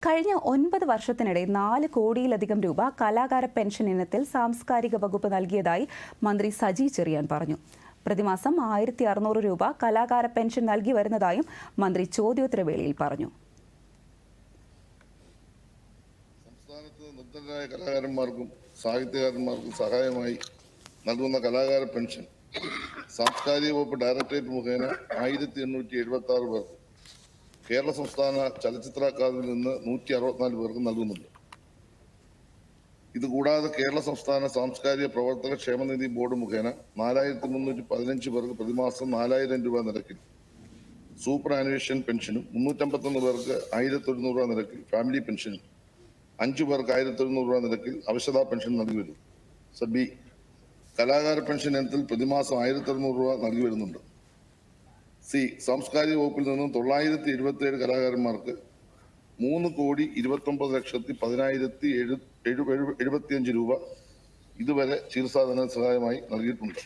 കഴിഞ്ഞ 9 വർഷത്തിനിടെ 4 കോടിയിലധികം രൂപ കലാകാര പെൻഷൻ ഇനത്തിൽ സാംസ്കാരിക വകുപ്പ് നൽകിയതായി മന്ത്രി സജി ചെറിയാൻ പറഞ്ഞു. പ്രതിമാസം 1600 രൂപ കലാകാര പെൻഷൻ നൽകി വരുന്നതായും മന്ത്രി ചോദ്യോത്തരവേളയിൽ പറഞ്ഞു. സംസ്ഥാനത്ത് നിർധനരായ കലാകാരന്മാർക്കും സാഹിത്യകാരന്മാർക്കും സഹായമായി നൽകുന്ന കലാകാര പെൻഷൻ സാംസ്കാരിക വകുപ്പ് ഡയറക്ടറേറ്റ് മുഖേന 1876 പേർക്ക്, കേരള സംസ്ഥാന ചലച്ചിത്ര അക്കാദമിയിൽ നിന്ന് 164 പേർക്ക് നൽകുന്നുണ്ട്. ഇതുകൂടാതെ കേരള സംസ്ഥാന സാംസ്കാരിക പ്രവർത്തക ക്ഷേമനിധി ബോർഡ് മുഖേന 4315 പേർക്ക് പ്രതിമാസം 4000 രൂപ നിരക്കിൽ സൂപ്പർ ആനുവേഷൻ പെൻഷനും, 351 പേർക്ക് 1100 രൂപ നിരക്കിൽ ഫാമിലി പെൻഷനും, 5 പേർക്ക് 1100 രൂപ നിരക്കിൽ അവശതാ പെൻഷൻ നൽകി വരുന്നു. ബി, കലാകാര പെൻഷൻ ഇനത്തിൽ പ്രതിമാസം 1600 രൂപ നൽകി വരുന്നുണ്ട്. സി, സാംസ്കാരിക വകുപ്പിൽ നിന്നും 977 കലാകാരന്മാർക്ക് 3,29,10,1075 രൂപ ഇതുവരെ ചികിത്സാധന സഹായമായി നൽകിയിട്ടുണ്ട്.